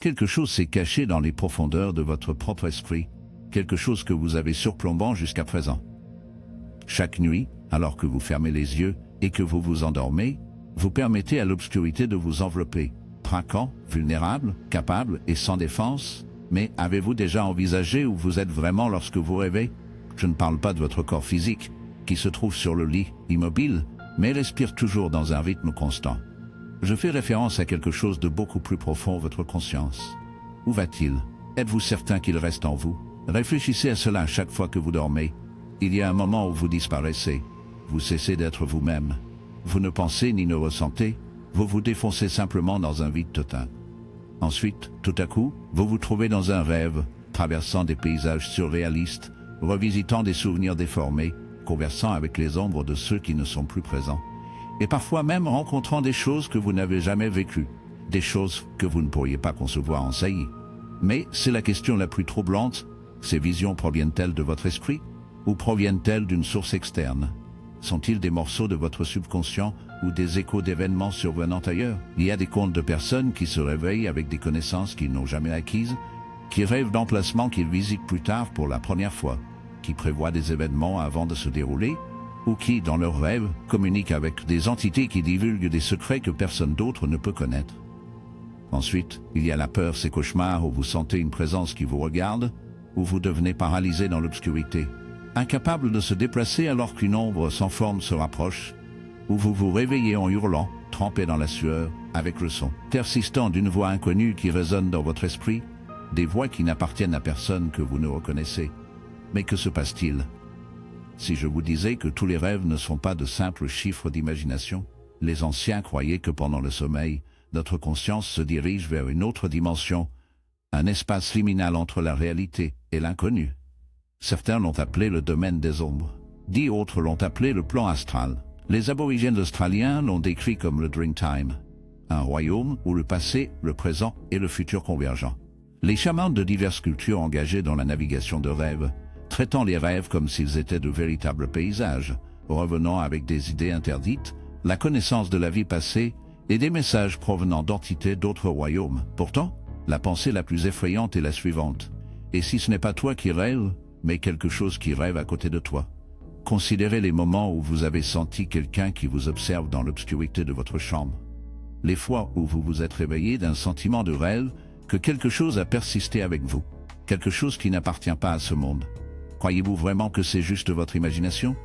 Quelque chose s'est caché dans les profondeurs de votre propre esprit, quelque chose que vous avez surplombant jusqu'à présent. Chaque nuit, alors que vous fermez les yeux et que vous vous endormez, vous permettez à l'obscurité de vous envelopper, traquant, vulnérable, capable et sans défense. Mais avez-vous déjà envisagé où vous êtes vraiment lorsque vous rêvez? Je ne parle pas de votre corps physique, qui se trouve sur le lit, immobile, mais respire toujours dans un rythme constant. Je fais référence à quelque chose de beaucoup plus profond, votre conscience. Où va-t-il? Êtes-vous certain qu'il reste en vous? Réfléchissez à cela à chaque fois que vous dormez. Il y a un moment où vous disparaissez. Vous cessez d'être vous-même. Vous ne pensez ni ne ressentez. Vous vous défoncez simplement dans un vide total. Ensuite, tout à coup, vous vous trouvez dans un rêve, traversant des paysages surréalistes, revisitant des souvenirs déformés, conversant avec les ombres de ceux qui ne sont plus présents, et parfois même rencontrant des choses que vous n'avez jamais vécues, des choses que vous ne pourriez pas concevoir en saillie. Mais c'est la question la plus troublante, ces visions proviennent-elles de votre esprit, ou proviennent-elles d'une source externe? Sont-ils des morceaux de votre subconscient ou des échos d'événements survenant ailleurs? Il y a des contes de personnes qui se réveillent avec des connaissances qu'ils n'ont jamais acquises, qui rêvent d'emplacements qu'ils visitent plus tard pour la première fois, qui prévoient des événements avant de se dérouler, ou qui, dans leurs rêves, communiquent avec des entités qui divulguent des secrets que personne d'autre ne peut connaître. Ensuite, il y a la peur, ces cauchemars où vous sentez une présence qui vous regarde, où vous devenez paralysé dans l'obscurité, incapable de se déplacer alors qu'une ombre sans forme se rapproche, où vous vous réveillez en hurlant, trempé dans la sueur, avec le son persistant d'une voix inconnue qui résonne dans votre esprit, des voix qui n'appartiennent à personne que vous ne reconnaissez. Mais que se passe-t-il? Si je vous disais que tous les rêves ne sont pas de simples chiffres d'imagination, les anciens croyaient que pendant le sommeil, notre conscience se dirige vers une autre dimension, un espace liminal entre la réalité et l'inconnu. Certains l'ont appelé le domaine des ombres. D'autres l'ont appelé le plan astral. Les aborigènes australiens l'ont décrit comme le Dreamtime, un royaume où le passé, le présent et le futur convergent. Les chamans de diverses cultures engagés dans la navigation de rêves, traitant les rêves comme s'ils étaient de véritables paysages, revenant avec des idées interdites, la connaissance de la vie passée et des messages provenant d'entités d'autres royaumes. Pourtant, la pensée la plus effrayante est la suivante. Et si ce n'est pas toi qui rêves, mais quelque chose qui rêve à côté de toi? Considérez les moments où vous avez senti quelqu'un qui vous observe dans l'obscurité de votre chambre. Les fois où vous vous êtes réveillé d'un sentiment de rêve, que quelque chose a persisté avec vous, quelque chose qui n'appartient pas à ce monde. Croyez-vous vraiment que c'est juste votre imagination?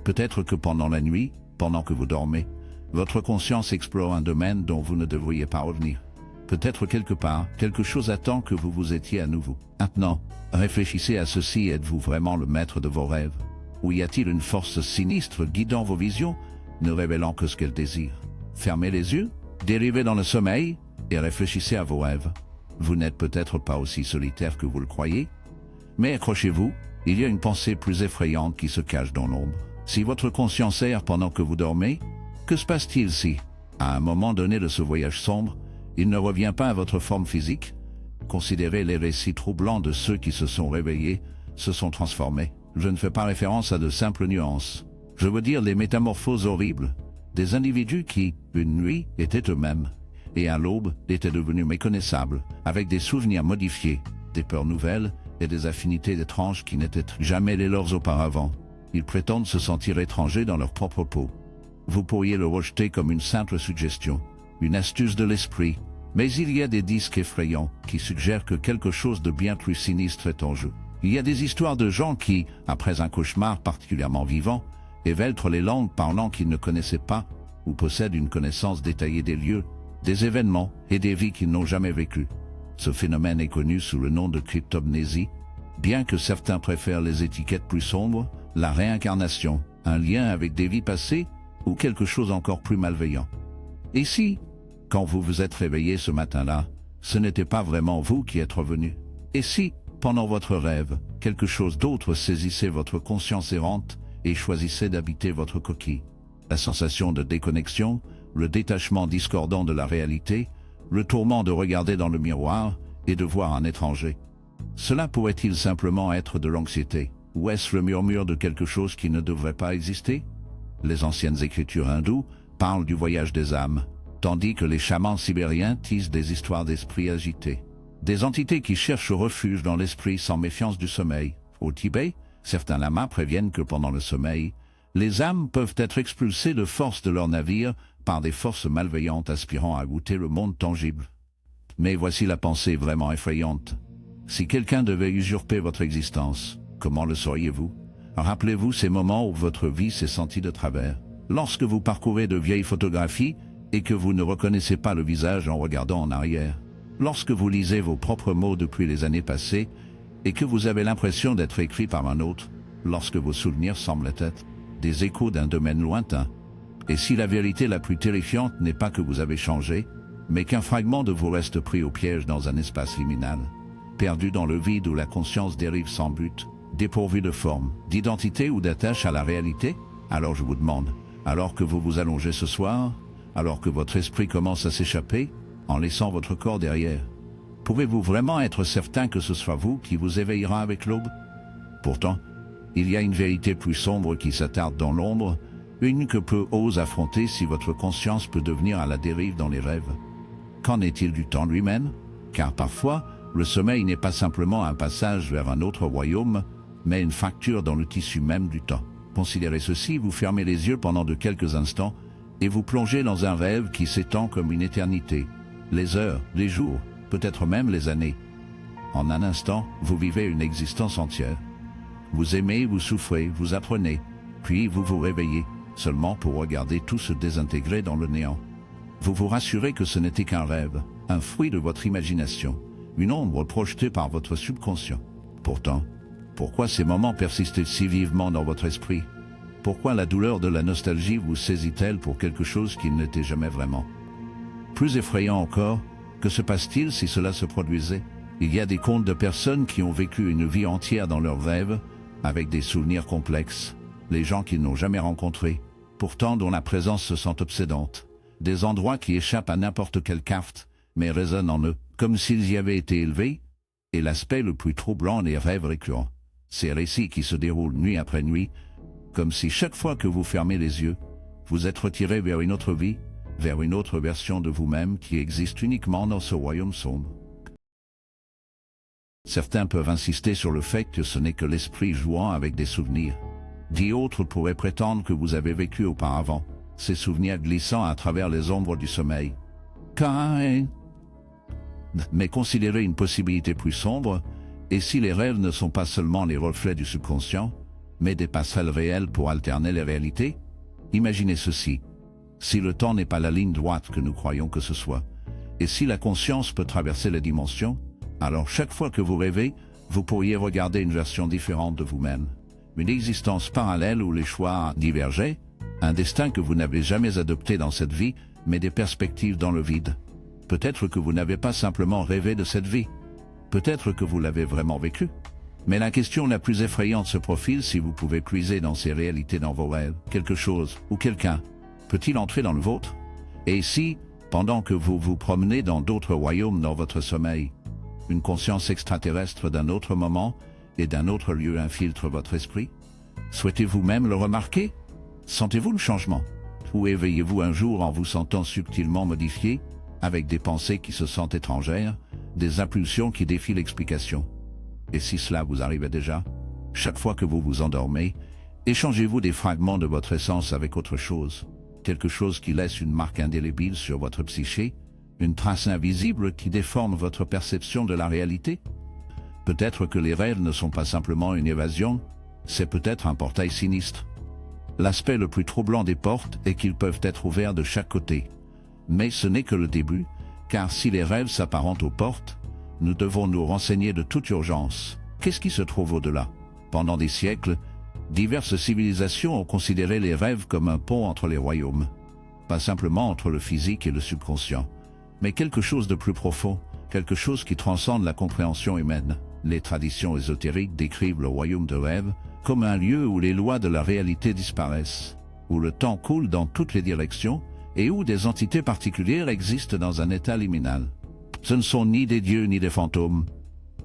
Peut-être que pendant la nuit, pendant que vous dormez, votre conscience explore un domaine dont vous ne devriez pas revenir. Peut-être quelque part, quelque chose attend que vous vous étiez à nouveau. Maintenant, réfléchissez à ceci, êtes-vous vraiment le maître de vos rêves? Ou y a-t-il une force sinistre guidant vos visions, ne révélant que ce qu'elle désire? Fermez les yeux, dérivez dans le sommeil et réfléchissez à vos rêves. Vous n'êtes peut-être pas aussi solitaire que vous le croyez, mais accrochez-vous, il y a une pensée plus effrayante qui se cache dans l'ombre. Si votre conscience erre pendant que vous dormez, que se passe-t-il si, à un moment donné de ce voyage sombre, il ne revient pas à votre forme physique? Considérez les récits troublants de ceux qui se sont réveillés, se sont transformés. Je ne fais pas référence à de simples nuances. Je veux dire les métamorphoses horribles, des individus qui, une nuit, étaient eux-mêmes, et à l'aube, étaient devenus méconnaissables, avec des souvenirs modifiés, des peurs nouvelles et des affinités étranges qui n'étaient jamais les leurs auparavant. Ils prétendent se sentir étrangers dans leur propre peau. Vous pourriez le rejeter comme une simple suggestion, une astuce de l'esprit, mais il y a des disques effrayants qui suggèrent que quelque chose de bien plus sinistre est en jeu. Il y a des histoires de gens qui, après un cauchemar particulièrement vivant, évèltrent les langues parlant qu'ils ne connaissaient pas, ou possèdent une connaissance détaillée des lieux, des événements et des vies qu'ils n'ont jamais vécues. Ce phénomène est connu sous le nom de cryptomnésie, bien que certains préfèrent les étiquettes plus sombres, la réincarnation, un lien avec des vies passées, ou quelque chose encore plus malveillant. Et si, quand vous vous êtes réveillé ce matin-là, ce n'était pas vraiment vous qui êtes revenu? Et si, pendant votre rêve, quelque chose d'autre saisissait votre conscience errante et choisissait d'habiter votre coquille? La sensation de déconnexion, le détachement discordant de la réalité, le tourment de regarder dans le miroir et de voir un étranger. Cela pourrait-il simplement être de l'anxiété, ou est-ce le murmure de quelque chose qui ne devrait pas exister? Les anciennes écritures hindoues parlent du voyage des âmes, tandis que les chamans sibériens tissent des histoires d'esprits agités. Des entités qui cherchent refuge dans l'esprit sans méfiance du sommeil. Au Tibet, certains lamas préviennent que pendant le sommeil, les âmes peuvent être expulsées de force de leur navire par des forces malveillantes aspirant à goûter le monde tangible. Mais voici la pensée vraiment effrayante. Si quelqu'un devait usurper votre existence, comment le sauriez-vous? Rappelez-vous ces moments où votre vie s'est sentie de travers. Lorsque vous parcourez de vieilles photographies et que vous ne reconnaissez pas le visage en regardant en arrière. Lorsque vous lisez vos propres mots depuis les années passées et que vous avez l'impression d'être écrit par un autre. Lorsque vos souvenirs semblent être des échos d'un domaine lointain. Et si la vérité la plus terrifiante n'est pas que vous avez changé, mais qu'un fragment de vous reste pris au piège dans un espace liminal, perdu dans le vide où la conscience dérive sans but, dépourvu de forme, d'identité ou d'attache à la réalité, alors je vous demande, alors que vous vous allongez ce soir, alors que votre esprit commence à s'échapper, en laissant votre corps derrière, pouvez-vous vraiment être certain que ce soit vous qui vous éveillera avec l'aube? Pourtant, il y a une vérité plus sombre qui s'attarde dans l'ombre, une que peu ose affronter si votre conscience peut devenir à la dérive dans les rêves. Qu'en est-il du temps lui-même? Car parfois, le sommeil n'est pas simplement un passage vers un autre royaume, mais une fracture dans le tissu même du temps. Considérez ceci, vous fermez les yeux pendant de quelques instants et vous plongez dans un rêve qui s'étend comme une éternité. Les heures, les jours, peut-être même les années. En un instant, vous vivez une existence entière. Vous aimez, vous souffrez, vous apprenez, puis vous vous réveillez, seulement pour regarder tout se désintégrer dans le néant. Vous vous rassurez que ce n'était qu'un rêve, un fruit de votre imagination, une ombre projetée par votre subconscient. Pourtant, pourquoi ces moments persistent si vivement dans votre esprit? Pourquoi la douleur de la nostalgie vous saisit-elle pour quelque chose qui n'était jamais vraiment? Plus effrayant encore, que se passe-t-il si cela se produisait? Il y a des contes de personnes qui ont vécu une vie entière dans leurs rêves, avec des souvenirs complexes, les gens qu'ils n'ont jamais rencontrés, pourtant dont la présence se sent obsédante, des endroits qui échappent à n'importe quelle carte, mais résonnent en eux, comme s'ils y avaient été élevés, et l'aspect le plus troublant des rêves récurrents. Ces récits qui se déroulent nuit après nuit, comme si chaque fois que vous fermez les yeux, vous êtes retiré vers une autre vie, vers une autre version de vous-même qui existe uniquement dans ce royaume sombre. Certains peuvent insister sur le fait que ce n'est que l'esprit jouant avec des souvenirs. D'autres pourraient prétendre que vous avez vécu auparavant, ces souvenirs glissant à travers les ombres du sommeil. Mais considérez une possibilité plus sombre, et si les rêves ne sont pas seulement les reflets du subconscient, mais des passerelles réelles pour alterner les réalités? Imaginez ceci. Si le temps n'est pas la ligne droite que nous croyons que ce soit, et si la conscience peut traverser les dimensions, alors chaque fois que vous rêvez, vous pourriez regarder une version différente de vous-même. Une existence parallèle où les choix divergeaient, un destin que vous n'avez jamais adopté dans cette vie, mais des perspectives dans le vide. Peut-être que vous n'avez pas simplement rêvé de cette vie. Peut-être que vous l'avez vraiment vécue. Mais la question la plus effrayante se profile si vous pouvez puiser dans ces réalités dans vos rêves. Quelque chose ou quelqu'un peut-il entrer dans le vôtre? Et si, pendant que vous vous promenez dans d'autres royaumes dans votre sommeil, une conscience extraterrestre d'un autre moment et d'un autre lieu infiltre votre esprit? Souhaitez-vous même le remarquer? Sentez-vous le changement? Ou éveillez-vous un jour en vous sentant subtilement modifié, avec des pensées qui se sentent étrangères, des impulsions qui défient l'explication? Et si cela vous arrivait déjà, chaque fois que vous vous endormez, échangez-vous des fragments de votre essence avec autre chose, quelque chose qui laisse une marque indélébile sur votre psyché, une trace invisible qui déforme votre perception de la réalité? Peut-être que les rêves ne sont pas simplement une évasion, c'est peut-être un portail sinistre. L'aspect le plus troublant des portes est qu'ils peuvent être ouverts de chaque côté. Mais ce n'est que le début, car si les rêves s'apparentent aux portes, nous devons nous renseigner de toute urgence. Qu'est-ce qui se trouve au-delà? Pendant des siècles, diverses civilisations ont considéré les rêves comme un pont entre les royaumes. Pas simplement entre le physique et le subconscient, mais quelque chose de plus profond, quelque chose qui transcende la compréhension humaine. Les traditions ésotériques décrivent le royaume de rêve comme un lieu où les lois de la réalité disparaissent, où le temps coule dans toutes les directions et où des entités particulières existent dans un état liminal. Ce ne sont ni des dieux ni des fantômes.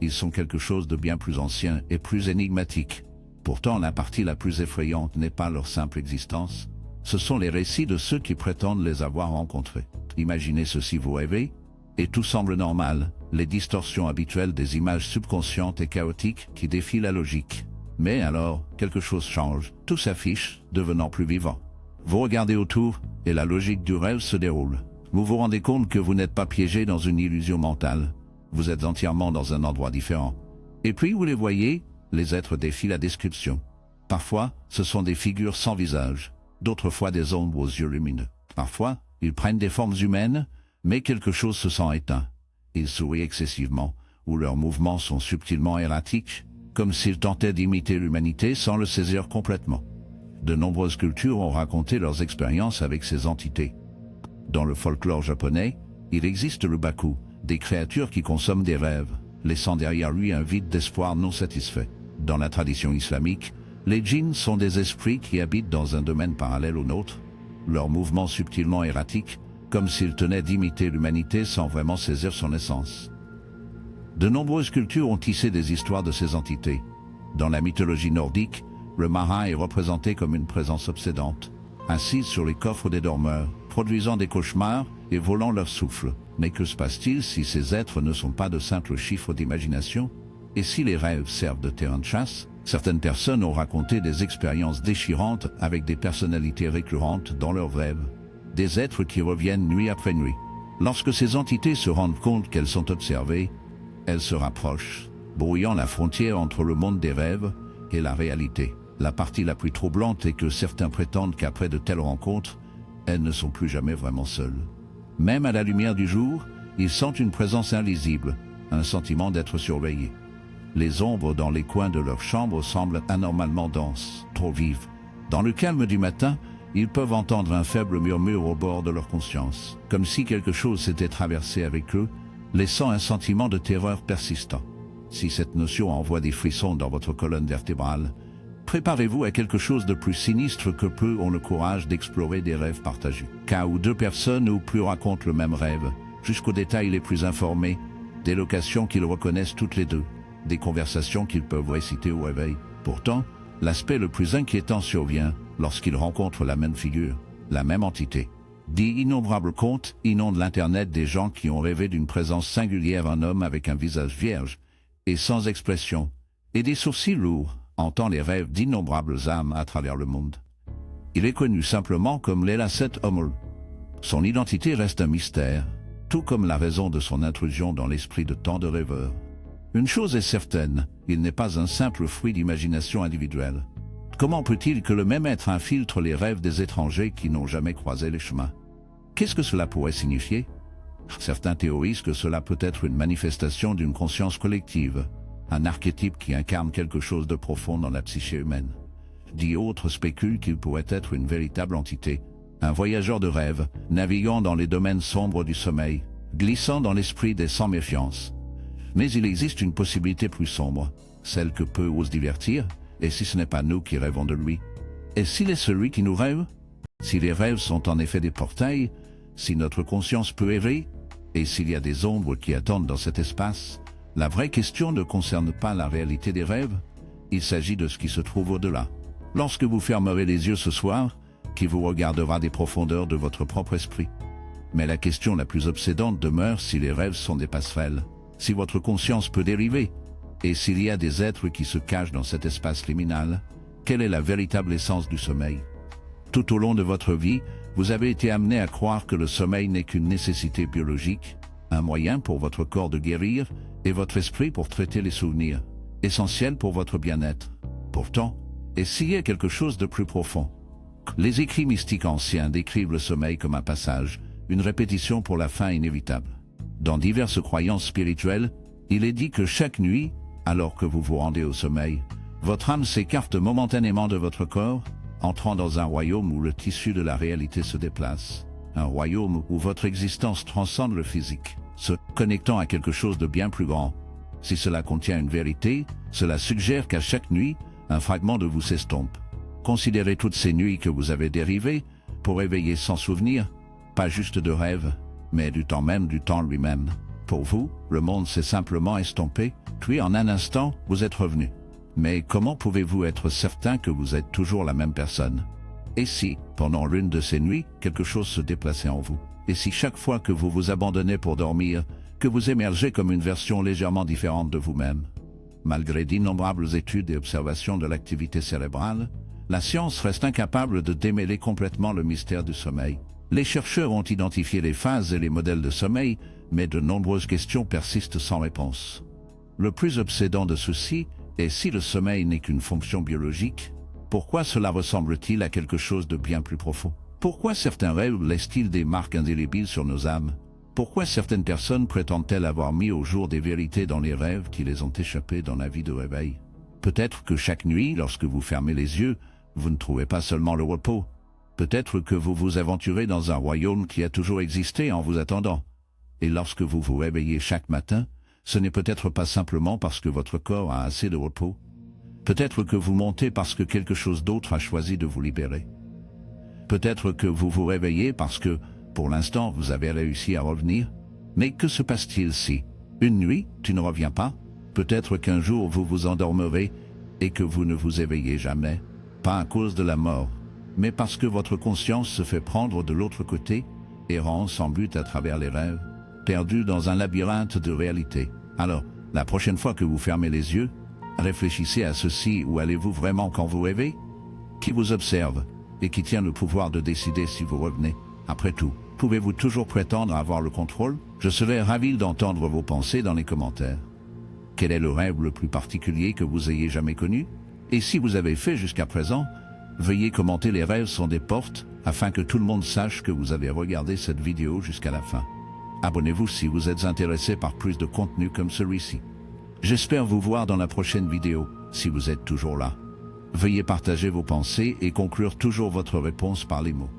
Ils sont quelque chose de bien plus ancien et plus énigmatique. Pourtant, la partie la plus effrayante n'est pas leur simple existence. Ce sont les récits de ceux qui prétendent les avoir rencontrés. Imaginez ceci, vous rêvez, et tout semble normal, les distorsions habituelles des images subconscientes et chaotiques qui défient la logique. Mais alors, quelque chose change, tout s'affiche, devenant plus vivant. Vous regardez autour, et la logique du rêve se déroule. Vous vous rendez compte que vous n'êtes pas piégé dans une illusion mentale. Vous êtes entièrement dans un endroit différent. Et puis vous les voyez, les êtres défient la description. Parfois, ce sont des figures sans visage, d'autres fois des ombres aux yeux lumineux. Parfois, ils prennent des formes humaines, mais quelque chose se sent éteint. Ils sourient excessivement, ou leurs mouvements sont subtilement erratiques, comme s'ils tentaient d'imiter l'humanité sans le saisir complètement. De nombreuses cultures ont raconté leurs expériences avec ces entités. Dans le folklore japonais, il existe le baku, des créatures qui consomment des rêves, laissant derrière lui un vide d'espoir non satisfait. Dans la tradition islamique, les djinns sont des esprits qui habitent dans un domaine parallèle au nôtre, leurs mouvements subtilement erratiques, comme s'ils tenaient d'imiter l'humanité sans vraiment saisir son essence. De nombreuses cultures ont tissé des histoires de ces entités. Dans la mythologie nordique, le marin est représenté comme une présence obsédante, assise sur les coffres des dormeurs, produisant des cauchemars et volant leur souffle. Mais que se passe-t-il si ces êtres ne sont pas de simples chiffres d'imagination? Et si les rêves servent de terrain de chasse? Certaines personnes ont raconté des expériences déchirantes avec des personnalités récurrentes dans leurs rêves. Des êtres qui reviennent nuit après nuit. Lorsque ces entités se rendent compte qu'elles sont observées, elles se rapprochent, brouillant la frontière entre le monde des rêves et la réalité. La partie la plus troublante est que certains prétendent qu'après de telles rencontres, elles ne sont plus jamais vraiment seules. Même à la lumière du jour, ils sentent une présence invisible, un sentiment d'être surveillés. Les ombres dans les coins de leur chambre semblent anormalement denses, trop vives. Dans le calme du matin, ils peuvent entendre un faible murmure au bord de leur conscience, comme si quelque chose s'était traversé avec eux, laissant un sentiment de terreur persistant. Si cette notion envoie des frissons dans votre colonne vertébrale, préparez-vous à quelque chose de plus sinistre que peu ont le courage d'explorer des rêves partagés. Qu'un ou deux personnes ou plus racontent le même rêve, jusqu'aux détails les plus informés, des locations qu'ils reconnaissent toutes les deux, des conversations qu'ils peuvent réciter au réveil. Pourtant, l'aspect le plus inquiétant survient lorsqu'ils rencontrent la même figure, la même entité. D'innombrables contes inondent l'Internet des gens qui ont rêvé d'une présence singulière, un homme avec un visage vierge et sans expression, et des sourcils lourds, hantant les rêves d'innombrables âmes à travers le monde. Il est connu simplement comme l'Elacet Homer. Son identité reste un mystère, tout comme la raison de son intrusion dans l'esprit de tant de rêveurs. Une chose est certaine, il n'est pas un simple fruit d'imagination individuelle. Comment peut-il que le même être infiltre les rêves des étrangers qui n'ont jamais croisé les chemins? Qu'est-ce que cela pourrait signifier? Certains théorisent que cela peut être une manifestation d'une conscience collective, un archétype qui incarne quelque chose de profond dans la psyché humaine. D'autres spéculent qu'il pourrait être une véritable entité, un voyageur de rêve, naviguant dans les domaines sombres du sommeil, glissant dans l'esprit des sans méfiance. Mais il existe une possibilité plus sombre, celle que peu osent divertir, et si ce n'est pas nous qui rêvons de lui? Et s'il est celui qui nous rêve? Si les rêves sont en effet des portails, si notre conscience peut errer, et s'il y a des ombres qui attendent dans cet espace, la vraie question ne concerne pas la réalité des rêves, il s'agit de ce qui se trouve au-delà. Lorsque vous fermerez les yeux ce soir, qui vous regardera des profondeurs de votre propre esprit? Mais la question la plus obsédante demeure si les rêves sont des passerelles, si votre conscience peut dériver, et s'il y a des êtres qui se cachent dans cet espace liminal, quelle est la véritable essence du sommeil? Tout au long de votre vie, vous avez été amené à croire que le sommeil n'est qu'une nécessité biologique, un moyen pour votre corps de guérir et votre esprit pour traiter les souvenirs, essentiels pour votre bien-être. Pourtant, s'il y a quelque chose de plus profond? Les écrits mystiques anciens décrivent le sommeil comme un passage, une répétition pour la fin inévitable. Dans diverses croyances spirituelles, il est dit que chaque nuit, alors que vous vous rendez au sommeil, votre âme s'écarte momentanément de votre corps, entrant dans un royaume où le tissu de la réalité se déplace, un royaume où votre existence transcende le physique, se connectant à quelque chose de bien plus grand. Si cela contient une vérité, cela suggère qu'à chaque nuit, un fragment de vous s'estompe. Considérez toutes ces nuits que vous avez dérivées pour éveiller sans souvenir, pas juste de rêve, mais du temps même du temps lui-même. Pour vous, le monde s'est simplement estompé, puis en un instant, vous êtes revenu. Mais comment pouvez-vous être certain que vous êtes toujours la même personne? Et si, pendant l'une de ces nuits, quelque chose se déplaçait en vous? Et si chaque fois que vous vous abandonnez pour dormir, que vous émergez comme une version légèrement différente de vous-même? Malgré d'innombrables études et observations de l'activité cérébrale, la science reste incapable de démêler complètement le mystère du sommeil. Les chercheurs ont identifié les phases et les modèles de sommeil, mais de nombreuses questions persistent sans réponse. Le plus obsédant de ceux-ci est si le sommeil n'est qu'une fonction biologique, pourquoi cela ressemble-t-il à quelque chose de bien plus profond? Pourquoi certains rêves laissent-ils des marques indélébiles sur nos âmes? Pourquoi certaines personnes prétendent-elles avoir mis au jour des vérités dans les rêves qui les ont échappés dans la vie de réveil? Peut-être que chaque nuit, lorsque vous fermez les yeux, vous ne trouvez pas seulement le repos. Peut-être que vous vous aventurez dans un royaume qui a toujours existé en vous attendant. Et lorsque vous vous réveillez chaque matin, ce n'est peut-être pas simplement parce que votre corps a assez de repos. Peut-être que vous montez parce que quelque chose d'autre a choisi de vous libérer. Peut-être que vous vous réveillez parce que, pour l'instant, vous avez réussi à revenir. Mais que se passe-t-il si, une nuit, tu ne reviens pas? Peut-être qu'un jour vous vous endormirez et que vous ne vous éveillez jamais, pas à cause de la mort, mais parce que votre conscience se fait prendre de l'autre côté, errant sans but à travers les rêves, perdu dans un labyrinthe de réalité. Alors, la prochaine fois que vous fermez les yeux, réfléchissez à ceci: où allez-vous vraiment quand vous rêvez? Qui vous observe et qui tient le pouvoir de décider si vous revenez? Après tout, pouvez-vous toujours prétendre avoir le contrôle? Je serais ravi d'entendre vos pensées dans les commentaires. Quel est le rêve le plus particulier que vous ayez jamais connu? Et si vous avez fait jusqu'à présent, veuillez commenter. Les rêves sont des portes, afin que tout le monde sache que vous avez regardé cette vidéo jusqu'à la fin. Abonnez-vous si vous êtes intéressé par plus de contenu comme celui-ci. J'espère vous voir dans la prochaine vidéo, si vous êtes toujours là. Veuillez partager vos pensées et conclure toujours votre réponse par les mots.